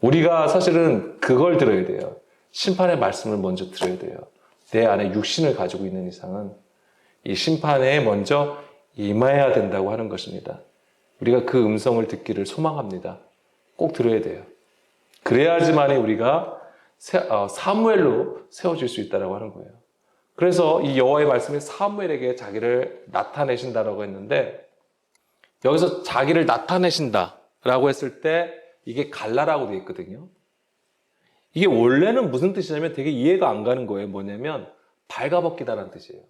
우리가 사실은 그걸 들어야 돼요. 심판의 말씀을 먼저 들어야 돼요. 내 안에 육신을 가지고 있는 이상은 이 심판에 먼저 임해야 된다고 하는 것입니다. 우리가 그 음성을 듣기를 소망합니다. 꼭 들어야 돼요. 그래야지만이 우리가 사무엘로 세워질 수 있다고 하는 거예요. 그래서 이 여호와의 말씀이 사무엘에게 자기를 나타내신다라고 했는데, 여기서 자기를 나타내신다라고 했을 때 이게 갈라라고 되어 있거든요. 이게 원래는 무슨 뜻이냐면 되게 이해가 안 가는 거예요. 뭐냐면 발가벗기다라는 뜻이에요.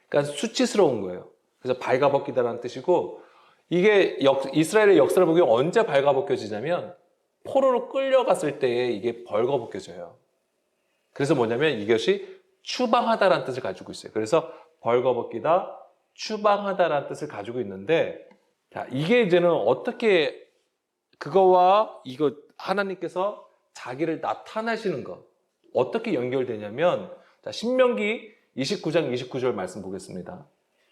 그러니까 수치스러운 거예요. 그래서 발가벗기다라는 뜻이고, 이게 이스라엘의 역사를 보면 언제 발가벗겨지냐면 포로로 끌려갔을 때에 이게 벌거벗겨져요. 그래서 뭐냐면 이것이 추방하다라는 뜻을 가지고 있어요. 그래서 벌거벗기다, 추방하다라는 뜻을 가지고 있는데, 자, 이게 이제는 어떻게 그거와 이거 하나님께서 자기를 나타내시는 것 어떻게 연결되냐면, 자, 신명기 29장 29절 말씀 보겠습니다.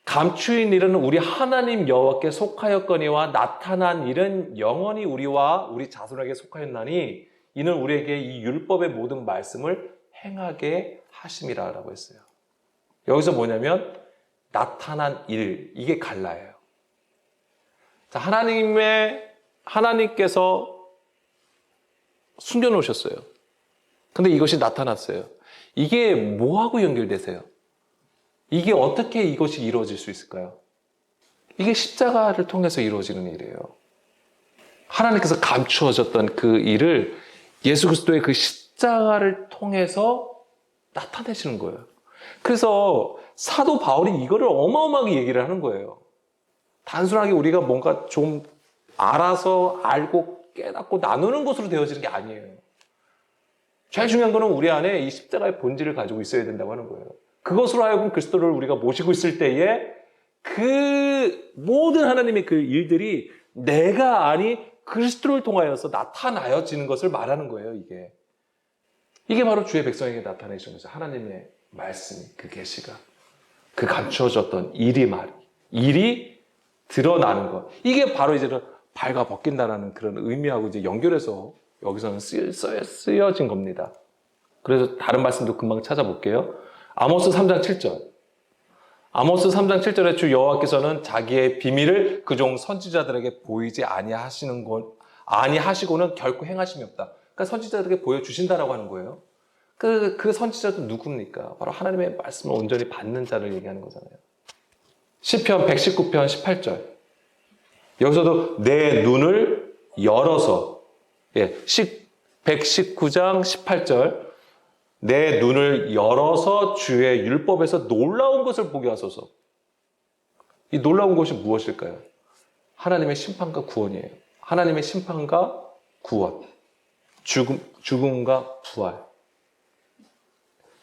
감추인 일은 우리 하나님 여호와께 속하였거니와 나타난 일은 영원히 우리와 우리 자손에게 속하였나니 이는 우리에게 이 율법의 모든 말씀을 행하게 하심이라고 했어요. 여기서 뭐냐면 나타난 일, 이게 갈라예요. 자, 하나님께서 숨겨놓으셨어요. 근데 이것이 나타났어요. 이게 뭐하고 연결되세요? 이게 어떻게 이것이 이루어질 수 있을까요? 이게 십자가를 통해서 이루어지는 일이에요. 하나님께서 감추어졌던 그 일을 예수 그리스도의 그 십자가를 통해서 나타내시는 거예요. 그래서 사도 바울이 이거를 어마어마하게 얘기를 하는 거예요. 단순하게 우리가 뭔가 좀 알아서 알고 깨닫고 나누는 것으로 되어지는 게 아니에요. 제일 중요한 거는 우리 안에 이 십자가의 본질을 가지고 있어야 된다고 하는 거예요. 그것으로 하여금 그리스도를 우리가 모시고 있을 때에 그 모든 하나님의 그 일들이 내가 아니 그리스도를 통하여서 나타나여지는 것을 말하는 거예요. 이게 바로 주의 백성에게 나타내시는 거죠. 하나님의 말씀이, 그 계시가, 그 감추어졌던 일이 드러나는 것. 이게 바로 이제는 발가 벗긴다라는 그런 의미하고 이제 연결해서 여기서는 쓰여진 겁니다. 그래서 다른 말씀도 금방 찾아볼게요. 아모스 3장 7절. 아모스 3장 7절에 주 여호와께서는 자기의 비밀을 그 종 선지자들에게 보이지 아니하시고는 결코 행하심이 없다. 그러니까 선지자들에게 보여주신다라고 하는 거예요. 그 선지자도 누굽니까? 바로 하나님의 말씀을 온전히 받는 자를 얘기하는 거잖아요. 시편 119편 18절. 여기서도 내 눈을 열어서, 119장 18절. 내 눈을 열어서 주의 율법에서 놀라운 것을 보게 하소서. 이 놀라운 것이 무엇일까요? 하나님의 심판과 구원이에요. 하나님의 심판과 구원. 죽음과 부활.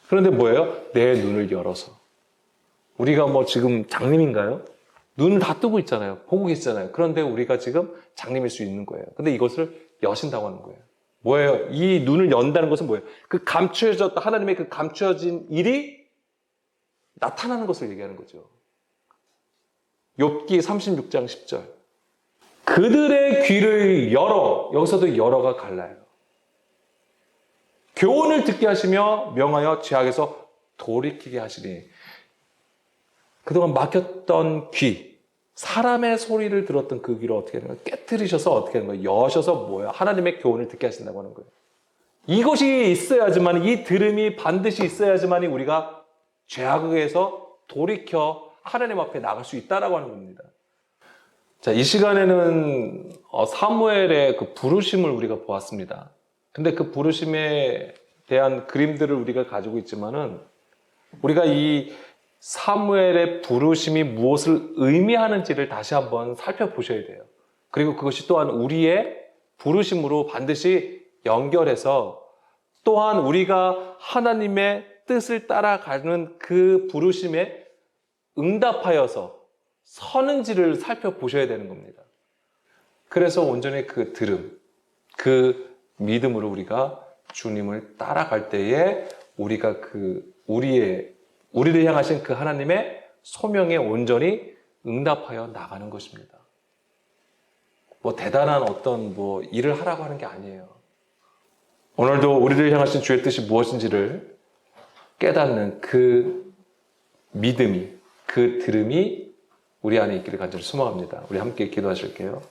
그런데 뭐예요? 내 눈을 열어서. 우리가 뭐 지금 장님인가요? 눈을 다 뜨고 있잖아요. 보고 계시잖아요. 그런데 우리가 지금 장님일 수 있는 거예요. 근데 이것을 여신다고 하는 거예요. 뭐예요? 이 눈을 연다는 것은 뭐예요? 그 감추어졌다, 하나님의 그 감추어진 일이 나타나는 것을 얘기하는 거죠. 욥기 36장 10절. 그들의 귀를 열어. 여기서도 열어가 갈라요. 교훈을 듣게 하시며 명하여 죄악에서 돌이키게 하시니. 그동안 막혔던 귀, 사람의 소리를 들었던 그 귀를 어떻게 하는 거예요? 깨트리셔서 어떻게 하는 거예요? 여셔서 뭐예요? 하나님의 교훈을 듣게 하신다고 하는 거예요. 이것이 있어야지만, 이 들음이 반드시 있어야지만 우리가 죄악에서 돌이켜 하나님 앞에 나갈 수 있다라고 하는 겁니다. 자, 이 시간에는 사무엘의 그 부르심을 우리가 보았습니다. 근데 그 부르심에 대한 그림들을 우리가 가지고 있지만은 우리가 이 사무엘의 부르심이 무엇을 의미하는지를 다시 한번 살펴보셔야 돼요. 그리고 그것이 또한 우리의 부르심으로 반드시 연결해서 또한 우리가 하나님의 뜻을 따라가는 그 부르심에 응답하여서 서는지를 살펴보셔야 되는 겁니다. 그래서 온전히 그 들음, 그 믿음으로 우리가 주님을 따라갈 때에 우리가 우리를 향하신 그 하나님의 소명에 온전히 응답하여 나가는 것입니다. 뭐 대단한 어떤 일을 하라고 하는 게 아니에요. 오늘도 우리를 향하신 주의 뜻이 무엇인지를 깨닫는 그 믿음이, 그 들음이 우리 안에 있기를 간절히 소망합니다. 우리 함께 기도하실게요.